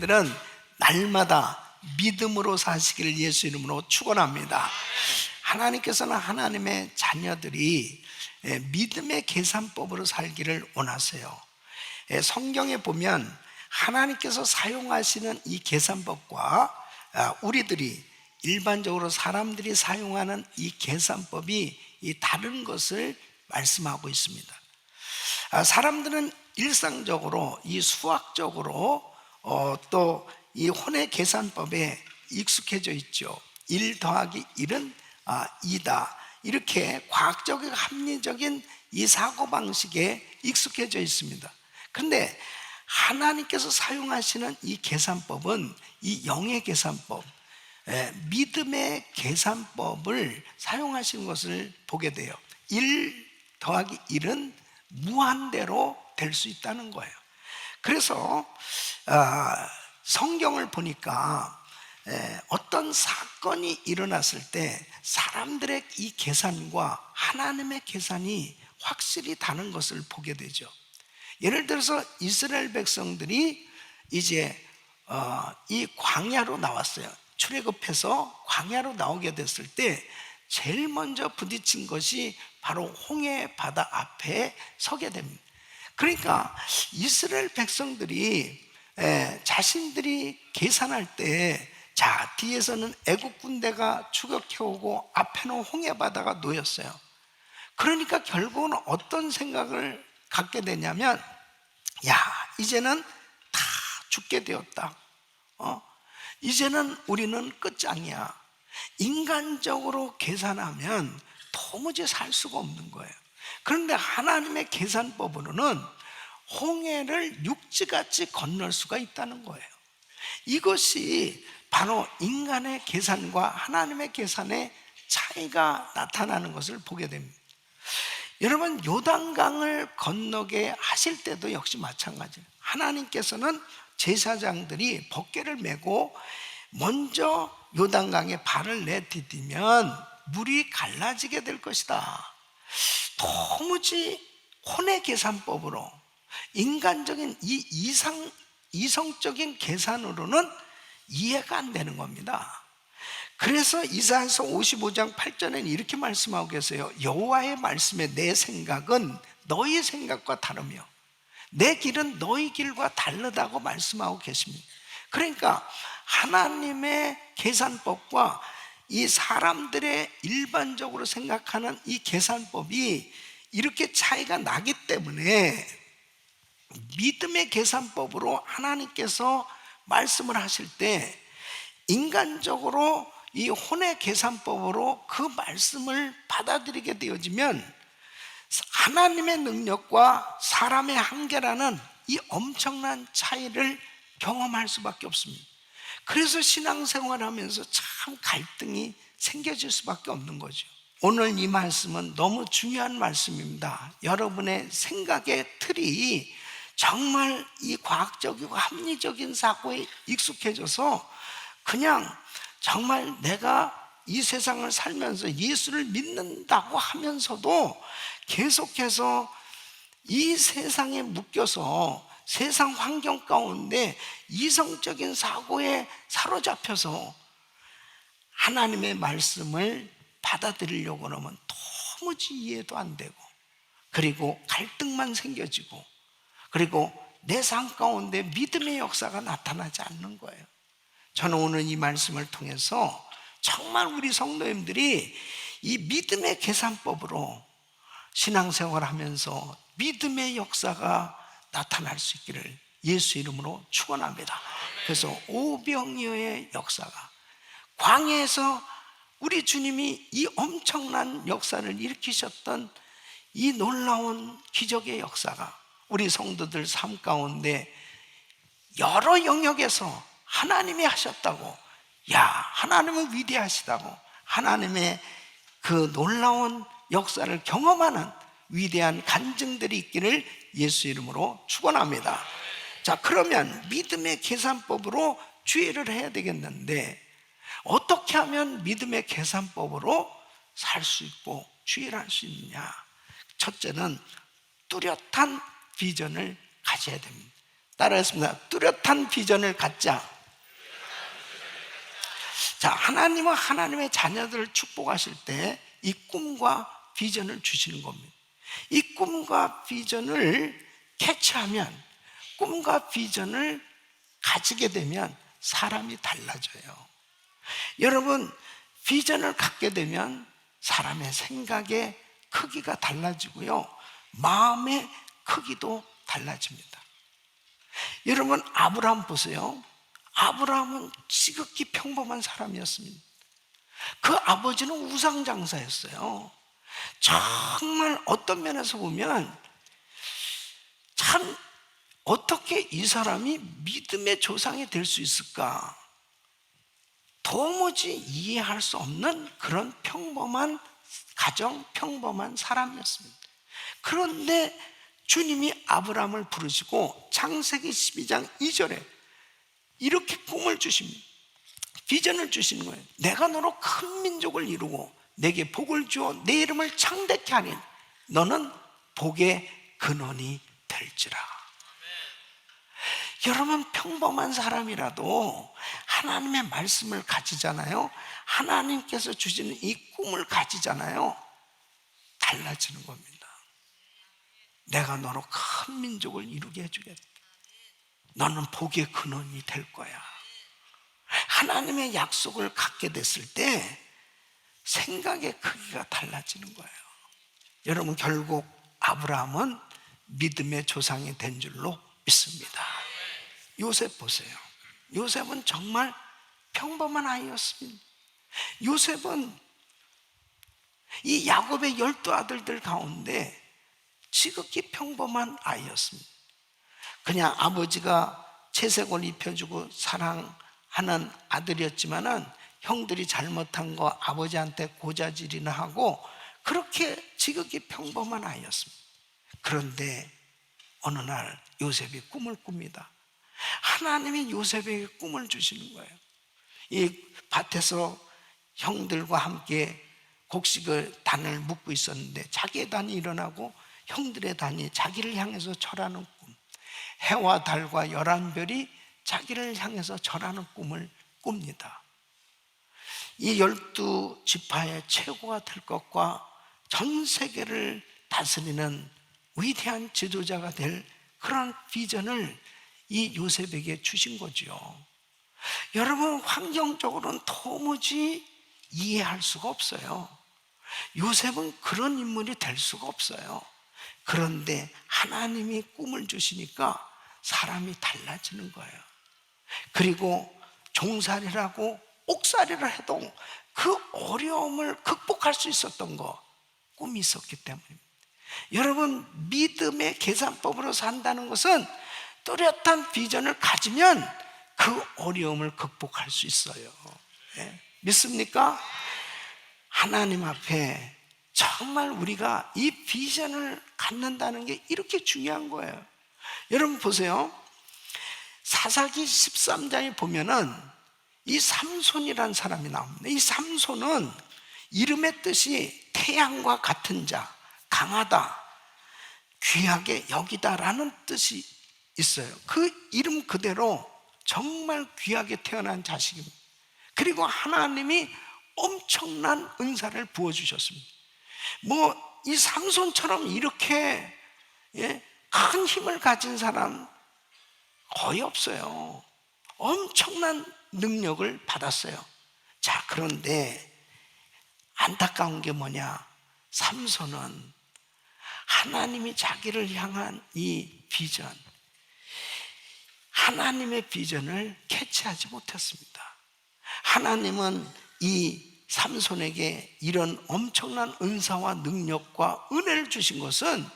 여러분들은 날마다 믿음으로 사시기를 예수 이름으로 축원합니다. 하나님께서는 하나님의 자녀들이 믿음의 계산법으로 살기를 원하세요. 성경에 보면 하나님께서 사용하시는 이 계산법과 우리들이 일반적으로 사람들이 사용하는 이 계산법이 다른 것을 말씀하고 있습니다. 사람들은 일상적으로 이 수학적으로 또 이 혼의 계산법에 익숙해져 있죠. 1 더하기 1은 2다. 이렇게 과학적이고 합리적인 이 사고방식에 익숙해져 있습니다. 그런데 하나님께서 사용하시는 이 계산법은 이 영의 계산법, 믿음의 계산법을 사용하시는 것을 보게 돼요. 1 더하기 1은 무한대로 될 수 있다는 거예요. 그래서 성경을 보니까 어떤 사건이 일어났을 때 사람들의 이 계산과 하나님의 계산이 확실히 다른 것을 보게 되죠. 예를 들어서 이스라엘 백성들이 이제 이 광야로 나왔어요. 출애굽해서 광야로 나오게 됐을 때 제일 먼저 부딪힌 것이 바로 홍해 바다 앞에 서게 됩니다. 그러니까 이스라엘 백성들이 자신들이 계산할 때 뒤에서는 애국 군대가 추격해오고 앞에는 홍해 바다가 놓였어요. 그러니까 결국은 어떤 생각을 갖게 되냐면, 이제는 다 죽게 되었다. 이제는 우리는 끝장이야. 인간적으로 계산하면 도무지 살 수가 없는 거예요. 그런데 하나님의 계산법으로는 홍해를 육지같이 건널 수가 있다는 거예요. 이것이 바로 인간의 계산과 하나님의 계산의 차이가 나타나는 것을 보게 됩니다. 여러분, 요단강을 건너게 하실 때도 역시 마찬가지예요. 하나님께서는 제사장들이 법궤를 메고 먼저 요단강에 발을 내디디면 물이 갈라지게 될 것이다. 도무지 혼의 계산법으로, 인간적인 이 이성적인 계산으로는 이해가 안 되는 겁니다. 그래서 이사야서 55장 8절에는 이렇게 말씀하고 계세요. 여호와의 말씀에 내 생각은 너희 생각과 다르며 내 길은 너희 길과 다르다고 말씀하고 계십니다. 그러니까 하나님의 계산법과 이 사람들의 일반적으로 생각하는 이 계산법이 이렇게 차이가 나기 때문에 믿음의 계산법으로 하나님께서 말씀을 하실 때 인간적으로 이 혼의 계산법으로 그 말씀을 받아들이게 되어지면 하나님의 능력과 사람의 한계라는 이 엄청난 차이를 경험할 수밖에 없습니다. 그래서 신앙생활을 하면서 참 갈등이 생겨질 수밖에 없는 거죠. 오늘 이 말씀은 너무 중요한 말씀입니다. 여러분의 생각의 틀이 정말 이 과학적이고 합리적인 사고에 익숙해져서 그냥 정말 내가 이 세상을 살면서 예수를 믿는다고 하면서도 계속해서 이 세상에 묶여서 세상 환경 가운데 이성적인 사고에 사로잡혀서 하나님의 말씀을 받아들이려고 하면 도무지 이해도 안 되고, 그리고 갈등만 생겨지고, 그리고 내 삶 가운데 믿음의 역사가 나타나지 않는 거예요. 저는 오늘 이 말씀을 통해서 정말 우리 성도님들이 이 믿음의 계산법으로 신앙생활을 하면서 믿음의 역사가 나타날 수 있기를 예수 이름으로 축원합니다. 그래서 오병이어의 역사가, 광야에서 우리 주님이 이 엄청난 역사를 일으키셨던 이 놀라운 기적의 역사가 우리 성도들 삶 가운데 여러 영역에서 하나님이 하셨다고, 하나님은 위대하시다고, 하나님의 그 놀라운 역사를 경험하는 위대한 간증들이 있기를 예수 이름으로 축원합니다. 그러면 믿음의 계산법으로 주의를 해야 되겠는데, 어떻게 하면 믿음의 계산법으로 살 수 있고 주의를 할 수 있느냐? 첫째는 뚜렷한 비전을 가져야 됩니다. 따라했습니다. 뚜렷한 비전을 갖자. 자, 하나님은 하나님의 자녀들을 축복하실 때 이 꿈과 비전을 주시는 겁니다. 이 꿈과 비전을 캐치하면, 꿈과 비전을 가지게 되면 사람이 달라져요. 여러분, 비전을 갖게 되면 사람의 생각의 크기가 달라지고요, 마음의 크기도 달라집니다. 여러분, 아브라함 보세요. 아브라함은 지극히 평범한 사람이었습니다. 그 아버지는 우상장사였어요. 정말 어떤 면에서 보면 참, 어떻게 이 사람이 믿음의 조상이 될 수 있을까? 도무지 이해할 수 없는 그런 평범한 가정, 평범한 사람이었습니다. 그런데 주님이 아브라함을 부르시고 창세기 12장 2절에 이렇게 꿈을 주십니다. 비전을 주시는 거예요. 내가 너로 큰 민족을 이루고 내게 복을 주어 내 이름을 창대케 하니 너는 복의 근원이 될지라. 여러분, 평범한 사람이라도 하나님의 말씀을 가지잖아요. 하나님께서 주시는 이 꿈을 가지잖아요. 달라지는 겁니다. 내가 너로 큰 민족을 이루게 해주겠다. 너는 복의 근원이 될 거야. 하나님의 약속을 갖게 됐을 때 생각의 크기가 달라지는 거예요. 여러분, 결국 아브라함은 믿음의 조상이 된 줄로 믿습니다. 요셉 보세요. 요셉은 정말 평범한 아이였습니다. 요셉은 이 야곱의 12 아들들 가운데 지극히 평범한 아이였습니다. 그냥 아버지가 채색을 입혀주고 사랑하는 아들이었지만은 형들이 잘못한 거 아버지한테 고자질이나 하고 그렇게 지극히 평범한 아이였습니다. 그런데 어느 날 요셉이 꿈을 꿉니다. 하나님이 요셉에게 꿈을 주시는 거예요. 이 밭에서 형들과 함께 곡식을 단을 묶고 있었는데 자기의 단이 일어나고 형들의 단이 자기를 향해서 절하는 꿈, 해와 달과 11별이 자기를 향해서 절하는 꿈을 꿉니다. 이 12지파의 최고가 될 것과 전 세계를 다스리는 위대한 지도자가 될 그런 비전을 이 요셉에게 주신 거죠. 여러분, 환경적으로는 도무지 이해할 수가 없어요. 요셉은 그런 인물이 될 수가 없어요. 그런데 하나님이 꿈을 주시니까 사람이 달라지는 거예요. 그리고 종살이라고 옥살이를 해도 그 어려움을 극복할 수 있었던 거, 꿈이 있었기 때문입니다. 여러분, 믿음의 계산법으로 산다는 것은 뚜렷한 비전을 가지면 그 어려움을 극복할 수 있어요. 네? 믿습니까? 하나님 앞에 정말 우리가 이 비전을 갖는다는 게 이렇게 중요한 거예요. 여러분 보세요. 사사기 13장에 보면은 이 삼손이라는 사람이 나옵니다. 이 삼손은 이름의 뜻이 태양과 같은 자, 강하다, 귀하게 여기다라는 뜻이 있어요. 그 이름 그대로 정말 귀하게 태어난 자식입니다. 그리고 하나님이 엄청난 은사를 부어주셨습니다. 이 삼손처럼 이렇게 큰 힘을 가진 사람 거의 없어요. 엄청난 능력을 받았어요. 자, 그런데 안타까운 게 뭐냐? 삼손은 하나님이 자기를 향한 이 비전, 하나님의 비전을 캐치하지 못했습니다. 하나님은 이 삼손에게 이런 엄청난 은사와 능력과 은혜를 주신 것은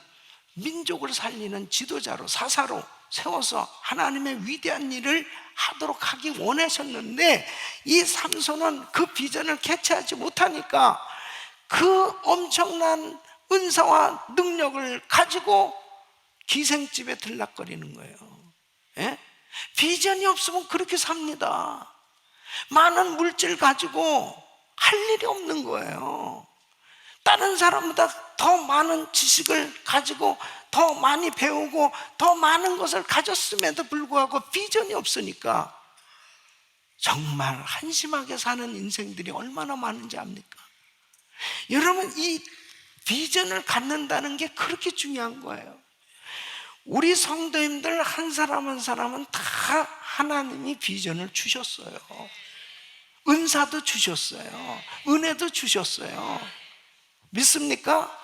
민족을 살리는 지도자로, 사사로 세워서 하나님의 위대한 일을 하도록 하기 원하셨는데 이 삼손은 그 비전을 캐치하지 못하니까 그 엄청난 은사와 능력을 가지고 기생집에 들락거리는 거예요. 예? 비전이 없으면 그렇게 삽니다. 많은 물질 가지고 할 일이 없는 거예요. 다른 사람보다 더 많은 지식을 가지고 더 많이 배우고 더 많은 것을 가졌음에도 불구하고 비전이 없으니까 정말 한심하게 사는 인생들이 얼마나 많은지 압니까? 여러분, 이 비전을 갖는다는 게 그렇게 중요한 거예요. 우리 성도님들 한 사람 한 사람은 다 하나님이 비전을 주셨어요. 은사도 주셨어요. 은혜도 주셨어요. 믿습니까?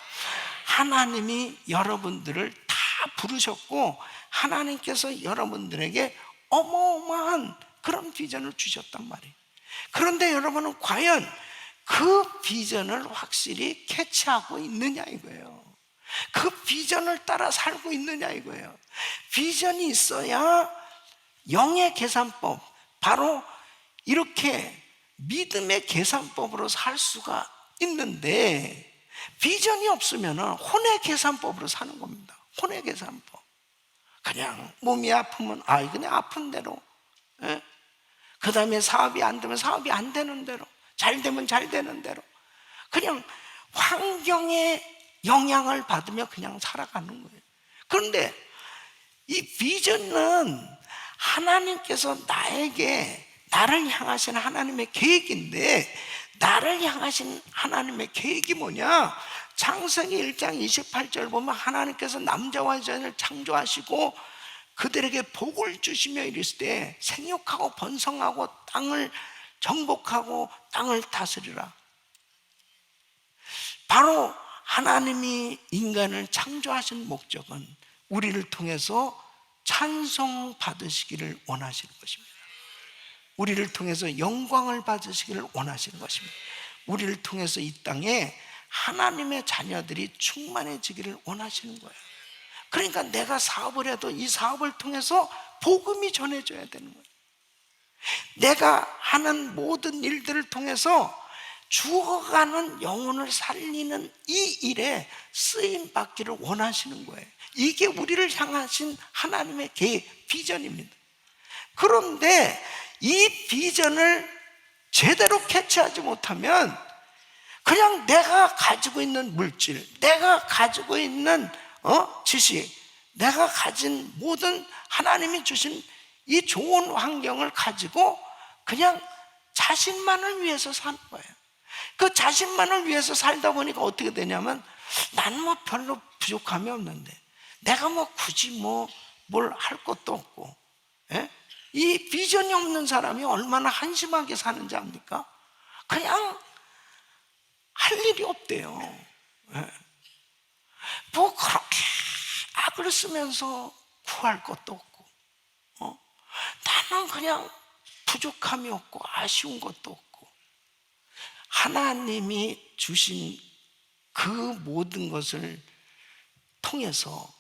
하나님이 여러분들을 다 부르셨고 하나님께서 여러분들에게 어마어마한 그런 비전을 주셨단 말이에요. 그런데 여러분은 과연 그 비전을 확실히 캐치하고 있느냐 이거예요. 그 비전을 따라 살고 있느냐 이거예요. 비전이 있어야 영의 계산법, 바로 이렇게 믿음의 계산법으로 살 수가 있는데, 비전이 없으면 혼의 계산법으로 사는 겁니다. 혼의 계산법. 그냥 몸이 아프면 그냥 아픈 대로, 그 다음에 사업이 안 되면 사업이 안 되는 대로, 잘 되면 잘 되는 대로, 그냥 환경의 영향을 받으며 그냥 살아가는 거예요. 그런데 이 비전은 하나님께서 나를 향하신 하나님의 계획인데, 나를 향하신 하나님의 계획이 뭐냐? 창세기 1장 28절 보면 하나님께서 남자와 여자를 창조하시고 그들에게 복을 주시며 이르실 때 생육하고 번성하고 땅을 정복하고 땅을 다스리라. 바로 하나님이 인간을 창조하신 목적은 우리를 통해서 찬송 받으시기를 원하시는 것입니다. 우리를 통해서 영광을 받으시기를 원하시는 것입니다. 우리를 통해서 이 땅에 하나님의 자녀들이 충만해지기를 원하시는 거예요. 그러니까 내가 사업을 해도 이 사업을 통해서 복음이 전해져야 되는 거예요. 내가 하는 모든 일들을 통해서 죽어가는 영혼을 살리는 이 일에 쓰임 받기를 원하시는 거예요. 이게 우리를 향하신 하나님의 계획, 비전입니다. 그런데 이 비전을 제대로 캐치하지 못하면 그냥 내가 가지고 있는 물질, 내가 가지고 있는 지식, 내가 가진 모든 하나님이 주신 이 좋은 환경을 가지고 그냥 자신만을 위해서 사는 거예요. 그 자신만을 위해서 살다 보니까 어떻게 되냐면, 나는 뭐 별로 부족함이 없는데, 내가 뭐 굳이 뭘 할 것도 없고, 이 비전이 없는 사람이 얼마나 한심하게 사는지 압니까? 그냥 할 일이 없대요. 뭐 그렇게 악을 쓰면서 구할 것도 없고, 나는 그냥 부족함이 없고 아쉬운 것도 없고, 하나님이 주신 그 모든 것을 통해서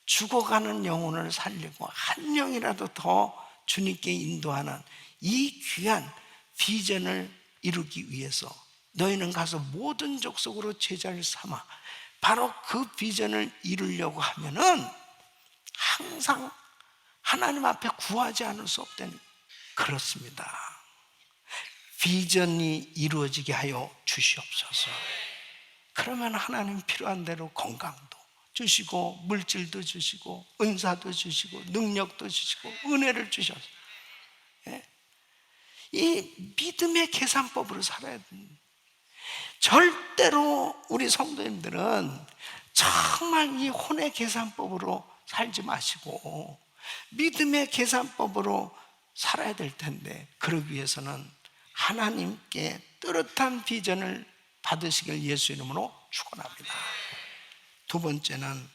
죽어가는 영혼을 살리고 한 명이라도 더 주님께 인도하는 이 귀한 비전을 이루기 위해서 너희는 가서 모든 족속으로 제자를 삼아, 바로 그 비전을 이루려고 하면은 항상 하나님 앞에 구하지 않을 수 없다는, 그렇습니다. 비전이 이루어지게 하여 주시옵소서. 그러면 하나님 필요한 대로 건강도 주시고 물질도 주시고 은사도 주시고 능력도 주시고 은혜를 주셔서 이 믿음의 계산법으로 살아야 됩니다. 절대로 우리 성도님들은 정말 이 혼의 계산법으로 살지 마시고 믿음의 계산법으로 살아야 될 텐데, 그러기 위해서는 하나님께 뚜렷한 비전을 받으시길 예수 이름으로 축원합니다. 두 번째는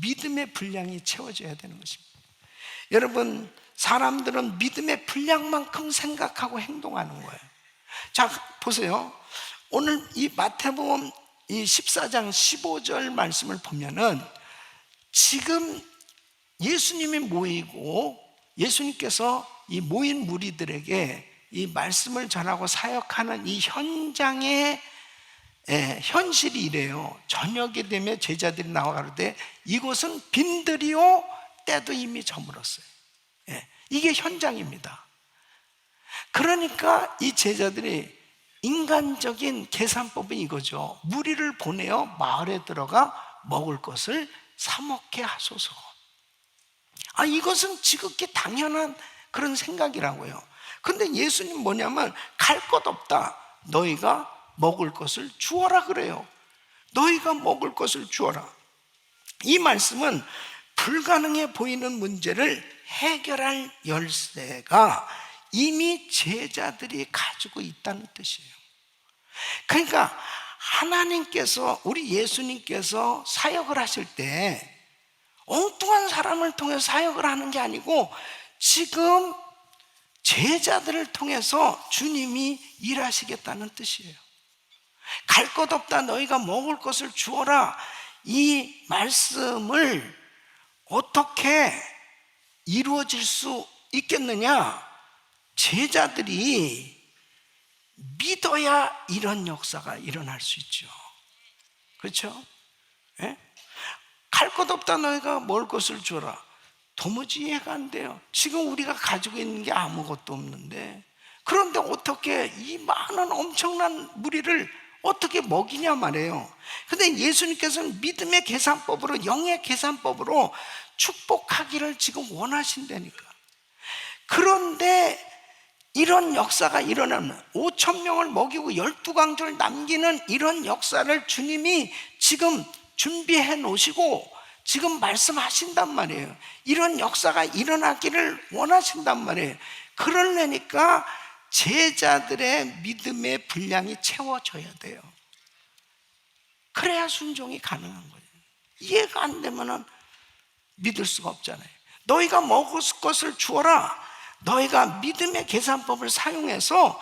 믿음의 분량이 채워져야 되는 것입니다. 여러분, 사람들은 믿음의 분량만큼 생각하고 행동하는 거예요. 자, 보세요. 오늘 이 마태복음 이 14장 15절 말씀을 보면은, 지금 예수님이 모이고 예수님께서 이 모인 무리들에게 이 말씀을 전하고 사역하는 이 현장의 현실이 이래요. 저녁이 되면 제자들이 나와 가로되 이곳은 빈들이요 때도 이미 저물었어요. 이게 현장입니다. 그러니까 이 제자들이 인간적인 계산법은 이거죠. 무리를 보내어 마을에 들어가 먹을 것을 사 먹게 하소서. 이것은 지극히 당연한 그런 생각이라고요. 근데 예수님 뭐냐면 갈 것 없다, 너희가 먹을 것을 주어라 그래요. 너희가 먹을 것을 주어라. 이 말씀은 불가능해 보이는 문제를 해결할 열쇠가 이미 제자들이 가지고 있다는 뜻이에요. 그러니까 하나님께서, 우리 예수님께서 사역을 하실 때 엉뚱한 사람을 통해서 사역을 하는 게 아니고 지금 제자들을 통해서 주님이 일하시겠다는 뜻이에요. 갈 것 없다, 너희가 먹을 것을 주어라. 이 말씀을 어떻게 이루어질 수 있겠느냐? 제자들이 믿어야 이런 역사가 일어날 수 있죠. 그렇죠? 예? 갈 것 없다, 너희가 먹을 것을 주어라. 도무지 이해가 안 돼요. 지금 우리가 가지고 있는 게 아무것도 없는데, 그런데 어떻게 이 많은 엄청난 무리를 어떻게 먹이냐 말이에요. 근데 예수님께서는 믿음의 계산법으로, 영의 계산법으로 축복하기를 지금 원하신다니까. 그런데 이런 역사가 일어나면 5천 명을 먹이고 12강조를 남기는 이런 역사를 주님이 지금 준비해 놓으시고 지금 말씀하신단 말이에요. 이런 역사가 일어나기를 원하신단 말이에요. 그러려니까 제자들의 믿음의 분량이 채워져야 돼요. 그래야 순종이 가능한 거예요. 이해가 안 되면 믿을 수가 없잖아요. 너희가 먹을 것을 주어라. 너희가 믿음의 계산법을 사용해서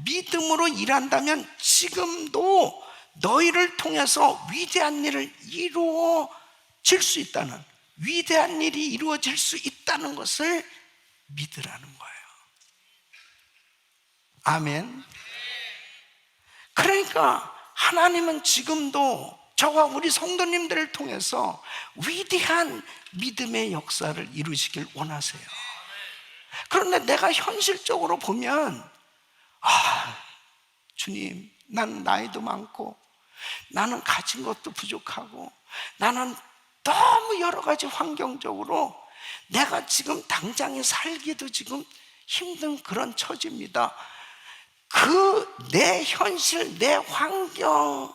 믿음으로 일한다면 지금도 너희를 통해서 위대한 일을 이루어질 수 있다는, 위대한 일이 이루어질 수 있다는 것을 믿으라는 거예요. 아멘. 그러니까 하나님은 지금도 저와 우리 성도님들을 통해서 위대한 믿음의 역사를 이루시길 원하세요. 그런데 내가 현실적으로 보면 주님, 나는 나이도 많고 나는 가진 것도 부족하고 나는 너무 여러 가지 환경적으로 내가 지금 당장에 살기도 지금 힘든 그런 처지입니다. 그 내 현실, 내 환경을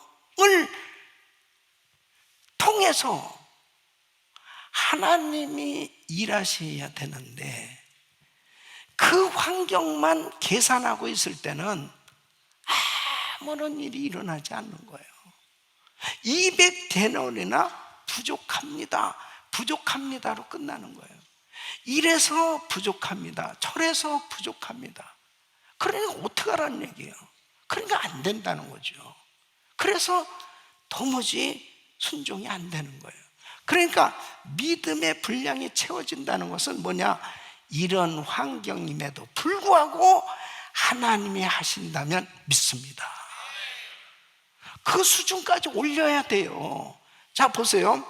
통해서 하나님이 일하셔야 되는데 그 환경만 계산하고 있을 때는 아무런 일이 일어나지 않는 거예요. 200데나리나 부족합니다. 부족합니다로 끝나는 거예요. 이래서 부족합니다. 저래서 부족합니다. 그러니까 어떡하라는 얘기예요. 그러니까 안 된다는 거죠. 그래서 도무지 순종이 안 되는 거예요. 그러니까 믿음의 분량이 채워진다는 것은 뭐냐? 이런 환경임에도 불구하고 하나님이 하신다면 믿습니다. 그 수준까지 올려야 돼요. 자, 보세요.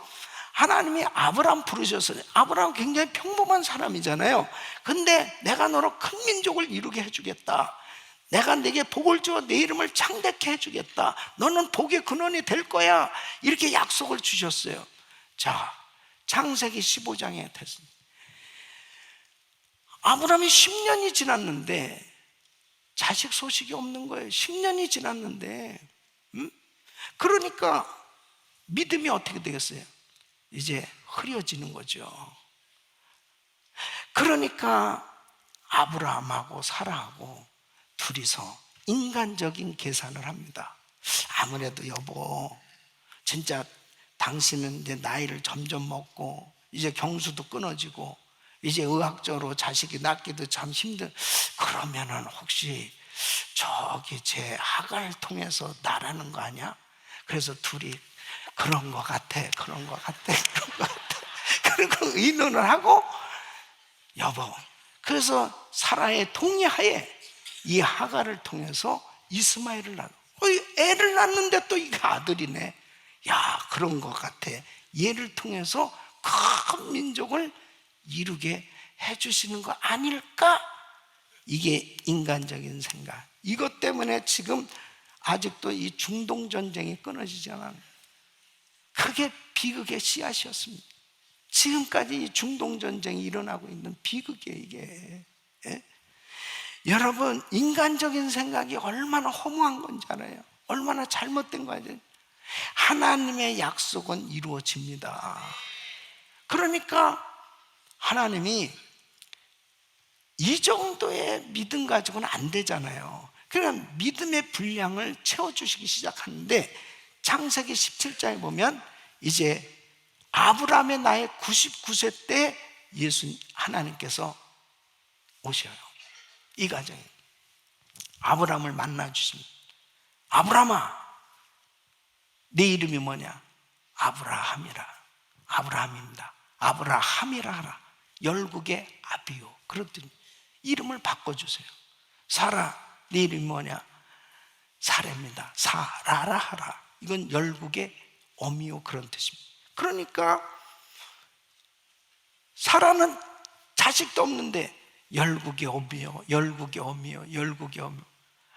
하나님이 아브라함 부르셨어요. 아브라함 굉장히 평범한 사람이잖아요. 근데 내가 너로 큰 민족을 이루게 해주겠다. 내가 네게 복을 주어 네 이름을 창대케 해주겠다. 너는 복의 근원이 될 거야. 이렇게 약속을 주셨어요. 자, 창세기 15장에 됐습니다. 아브라함이 10년이 지났는데 자식 소식이 없는 거예요. 10년이 지났는데 그러니까 믿음이 어떻게 되겠어요? 이제 흐려지는 거죠. 그러니까 아브라함하고 사라하고 둘이서 인간적인 계산을 합니다. 아무래도 여보, 진짜 당신은 이제 나이를 점점 먹고 이제 경수도 끊어지고 이제 의학적으로 자식이 낳기도 참 힘들. 그러면은 혹시 저기 제 하가를 통해서 나라는 거 아니야? 그래서 둘이 그런 거 같아. 그리고 의논을 하고 여보, 그래서 사라의 동의하에 이 하가를 통해서 이스마엘을 낳아. 애를 낳는데 또 이게 아들이네. 야, 그런 거 같아. 얘를 통해서 큰 민족을 이루게 해주시는 거 아닐까? 이게 인간적인 생각. 이것 때문에 지금 아직도 이 중동 전쟁이 끊어지지 않아요. 그게 비극의 씨앗이었습니다. 지금까지 이 중동 전쟁이 일어나고 있는 비극이에요, 이게. 예? 여러분, 인간적인 생각이 얼마나 허무한 건지 알아요? 얼마나 잘못된 거예요? 하나님의 약속은 이루어집니다. 그러니까 하나님이 이 정도의 믿음 가지고는 안 되잖아요. 그러니까 믿음의 분량을 채워주시기 시작하는데, 창세기 17장에 보면 이제 아브라함의 나이 99세 때 하나님께서 오셔요. 이 가정에 아브라함을 만나 주십니다. 아브라함아, 내 이름이 뭐냐? 아브라함이라. 아브라함입니다. 아브라함이라 하라. 열국의 아비요. 그랬더니 이름을 바꿔주세요. 사라, 네 이름이 뭐냐? 사라입니다. 사라라 하라. 이건 열국의 어미요, 그런 뜻입니다. 그러니까 사라는 자식도 없는데 열국의 어미요, 열국의 어미요, 열국의 어미요.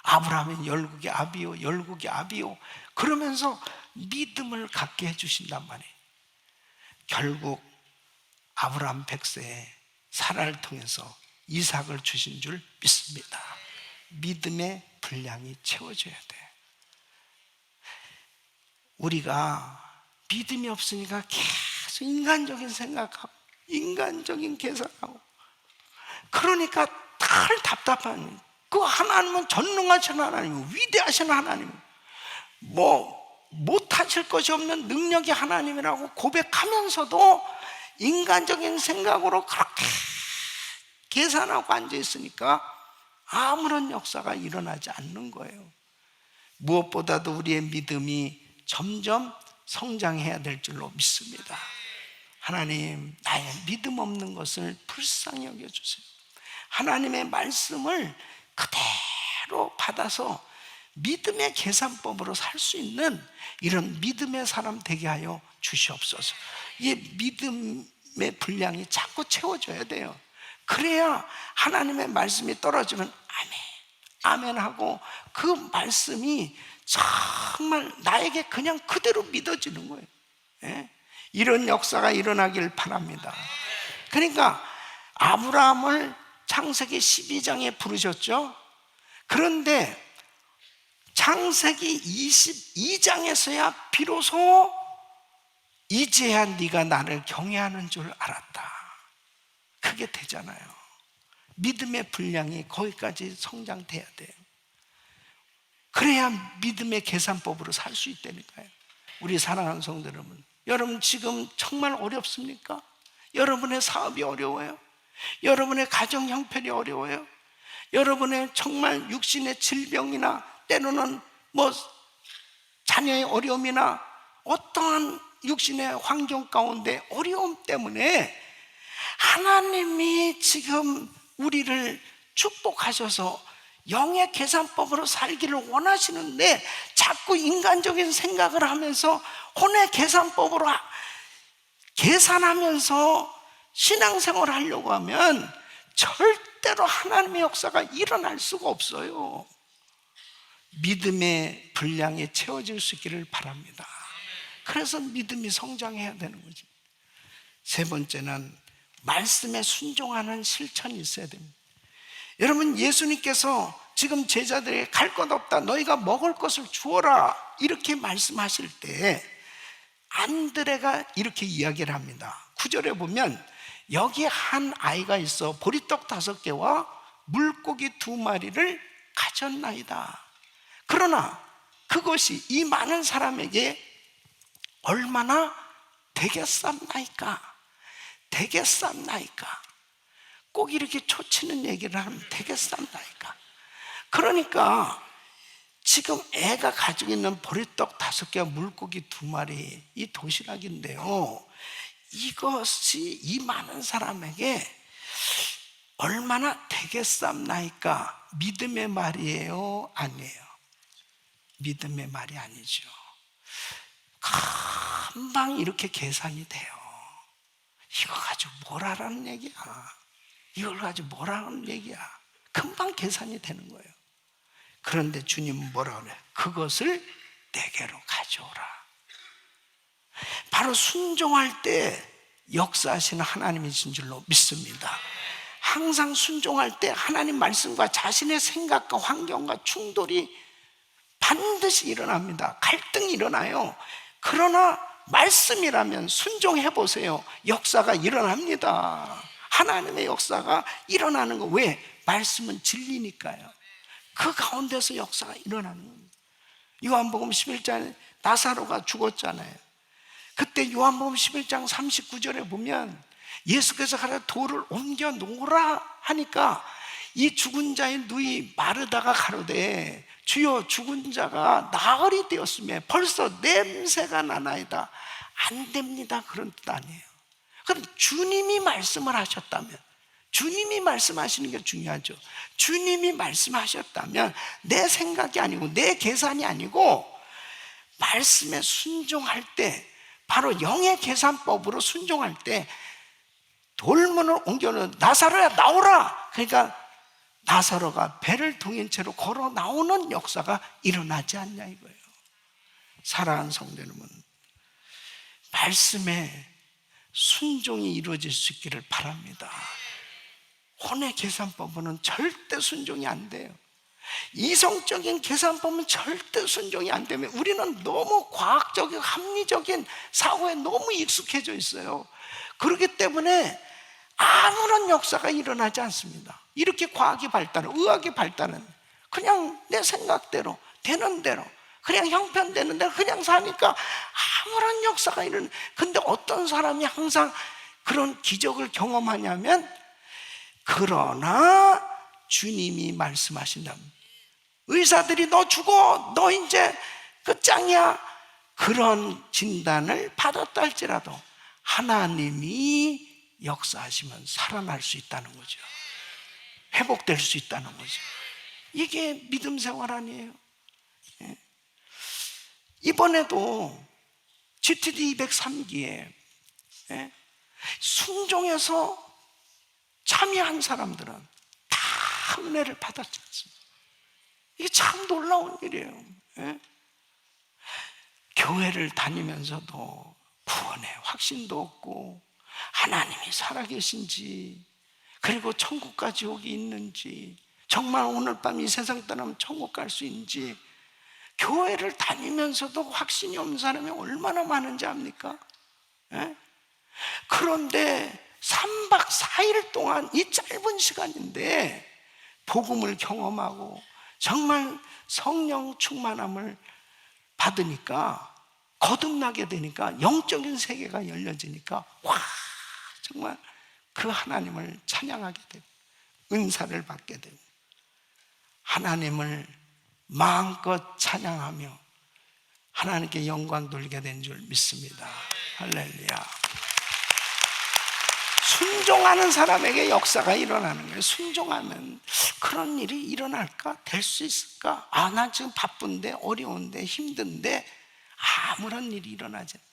아브라함은 열국의 아비요, 열국의 아비요. 그러면서 믿음을 갖게 해주신단 말이에요. 결국 아브라함 100세에 사라를 통해서 이삭을 주신 줄 믿습니다. 믿음의 분량이 채워져야 돼요. 우리가 믿음이 없으니까 계속 인간적인 생각하고 인간적인 계산하고, 그러니까 늘 답답한, 그 하나님은 전능하신 하나님, 위대하신 하나님, 못하실 것이 없는 능력의 하나님이라고 고백하면서도 인간적인 생각으로 그렇게 계산하고 앉아있으니까 아무런 역사가 일어나지 않는 거예요. 무엇보다도 우리의 믿음이 점점 성장해야 될 줄로 믿습니다. 하나님, 나의 믿음 없는 것을 불쌍히 여겨주세요. 하나님의 말씀을 그대로 받아서 믿음의 계산법으로 살 수 있는 이런 믿음의 사람 되게 하여 주시옵소서. 이 믿음의 분량이 자꾸 채워져야 돼요. 그래야 하나님의 말씀이 떨어지면 아멘, 아멘 하고 그 말씀이 정말 나에게 그냥 그대로 믿어지는 거예요. 예? 이런 역사가 일어나길 바랍니다. 그러니까 아브라함을 창세기 12장에 부르셨죠. 그런데 창세기 22장에서야 비로소 이제야 네가 나를 경외하는 줄 알았다, 그게 되잖아요. 믿음의 분량이 거기까지 성장돼야 돼요. 그래야 믿음의 계산법으로 살 수 있다니까요. 우리 사랑하는 성도 여러분, 여러분 지금 정말 어렵습니까? 여러분의 사업이 어려워요? 여러분의 가정 형편이 어려워요? 여러분의 정말 육신의 질병이나 때로는 자녀의 어려움이나 어떠한 육신의 환경 가운데 어려움 때문에 하나님이 지금 우리를 축복하셔서 영의 계산법으로 살기를 원하시는데 자꾸 인간적인 생각을 하면서 혼의 계산법으로 계산하면서 신앙생활을 하려고 하면 절대로 하나님의 역사가 일어날 수가 없어요. 믿음의 분량이 채워질 수 있기를 바랍니다. 그래서 믿음이 성장해야 되는 거지. 세 번째는 말씀에 순종하는 실천이 있어야 됩니다. 여러분, 예수님께서 지금 제자들에게 갈 것 없다, 너희가 먹을 것을 주어라, 이렇게 말씀하실 때 안드레가 이렇게 이야기를 합니다. 9절에 보면 여기 한 아이가 있어 보리떡 5개와 물고기 2마리를 가졌나이다. 그러나 그것이 이 많은 사람에게 얼마나 되겠삼나이까? 되겠삼나이까? 꼭 이렇게 초치는 얘기를 하면 되겠삼나이까? 그러니까 지금 애가 가지고 있는 보리떡 5개와 물고기 2마리, 이 도시락인데요, 이것이 이 많은 사람에게 얼마나 되겠삼나이까? 믿음의 말이에요? 아니에요? 믿음의 말이 아니죠. 금방 이렇게 계산이 돼요. 이거 가지고 뭘 하라는 얘기야? 이걸 가지고 뭘 하라는 얘기야? 금방 계산이 되는 거예요. 그런데 주님은 뭐라 그래요? 그것을 내게로 가져오라. 바로 순종할 때 역사하시는 하나님이신 줄로 믿습니다. 항상 순종할 때 하나님 말씀과 자신의 생각과 환경과 충돌이 반드시 일어납니다. 갈등이 일어나요. 그러나 말씀이라면 순종해 보세요. 역사가 일어납니다. 하나님의 역사가 일어나는 거. 왜? 말씀은 진리니까요. 그 가운데서 역사가 일어나는 겁니다. 요한복음 11장에 나사로가 죽었잖아요. 그때 요한복음 11장 39절에 보면 예수께서 가라 돌을 옮겨 놓으라 하니까 이 죽은 자의 누이 마르다가 가로되 주여 죽은 자가 나흘이 되었으며 벌써 냄새가 나나이다. 안 됩니다. 그런 뜻 아니에요. 그럼 주님이 말씀을 하셨다면, 주님이 말씀하시는 게 중요하죠. 주님이 말씀하셨다면 내 생각이 아니고 내 계산이 아니고 말씀에 순종할 때, 바로 영의 계산법으로 순종할 때 돌문을 옮겨놓은 나사로야 나오라. 그러니까 나사로가 배를 동인 채로 걸어 나오는 역사가 일어나지 않냐 이거예요. 사랑하는 성도 여러분, 말씀에 순종이 이루어질 수 있기를 바랍니다. 혼의 계산법은 절대 순종이 안 돼요. 이성적인 계산법은 절대 순종이 안 되면 우리는 너무 과학적인 합리적인 사고에 너무 익숙해져 있어요. 그렇기 때문에 아무런 역사가 일어나지 않습니다. 이렇게 과학이 발달은, 의학이 발달은 그냥 내 생각대로 되는 대로 그냥 형편되는 대로 그냥 사니까 아무런 역사가 일어나. 근데 어떤 사람이 항상 그런 기적을 경험하냐면, 그러나 주님이 말씀하신다면, 의사들이 너 죽어, 너 이제 끝장이야, 그런 진단을 받았다 할지라도 하나님이 역사하시면 살아날 수 있다는 거죠. 회복될 수 있다는 거죠. 이게 믿음 생활 아니에요? 예. 이번에도 GTD 203기에 순종해서 참여한 사람들은 다 은혜를 받았지 않습니까? 이게 참 놀라운 일이에요. 예? 교회를 다니면서도 구원의 확신도 없고, 하나님이 살아계신지, 그리고 천국까지 여기 있는지, 정말 오늘 밤 이 세상 떠나면 천국 갈 수 있는지, 교회를 다니면서도 확신이 없는 사람이 얼마나 많은지 압니까? 예? 그런데 3박 4일 동안, 이 짧은 시간인데 복음을 경험하고 정말 성령 충만함을 받으니까, 거듭나게 되니까, 영적인 세계가 열려지니까 와, 정말 그 하나님을 찬양하게 되고 은사를 받게 되고 하나님을 마음껏 찬양하며 하나님께 영광 돌리게 된 줄 믿습니다. 할렐루야. 순종하는 사람에게 역사가 일어나는 거예요. 순종하면 그런 일이 일어날까? 될 수 있을까? 아, 나 지금 바쁜데, 어려운데, 힘든데, 아무런 일이 일어나지 않아요.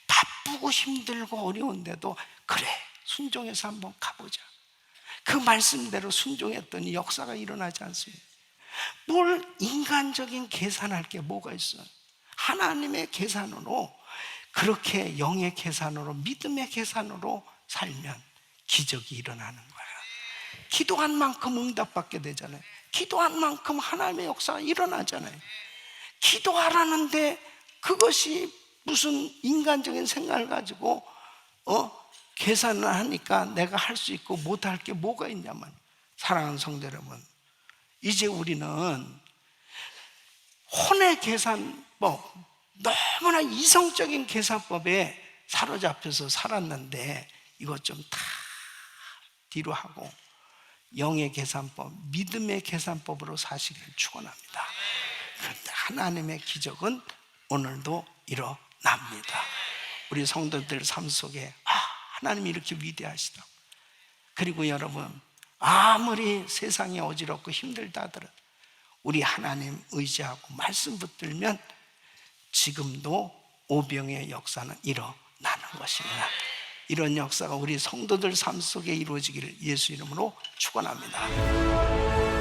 바쁘고 힘들고 어려운데도 그래, 순종해서 한번 가보자. 그 말씀대로 순종했더니 역사가 일어나지 않습니다. 뭘 인간적인 계산할 게 뭐가 있어요? 하나님의 계산으로, 그렇게 영의 계산으로, 믿음의 계산으로 살면 기적이 일어나는 거예요. 기도한 만큼 응답받게 되잖아요. 기도한 만큼 하나님의 역사가 일어나잖아요. 기도하라는데 그것이 무슨 인간적인 생각을 가지고 계산을 하니까 내가 할 수 있고 못할 게 뭐가 있냐면, 사랑하는 성도 여러분, 이제 우리는 혼의 계산법, 너무나 이성적인 계산법에 사로잡혀서 살았는데 이것 좀 다 뒤로 하고 영의 계산법, 믿음의 계산법으로 사시기를 축원합니다. 그런데 하나님의 기적은 오늘도 일어납니다. 우리 성도들 삶 속에 하나님이 이렇게 위대하시다. 그리고 여러분, 아무리 세상이 어지럽고 힘들다 하더라도 우리 하나님 의지하고 말씀 붙들면 지금도 오병의 역사는 일어나는 것입니다. 이런 역사가 우리 성도들 삶 속에 이루어지기를 예수 이름으로 축원합니다.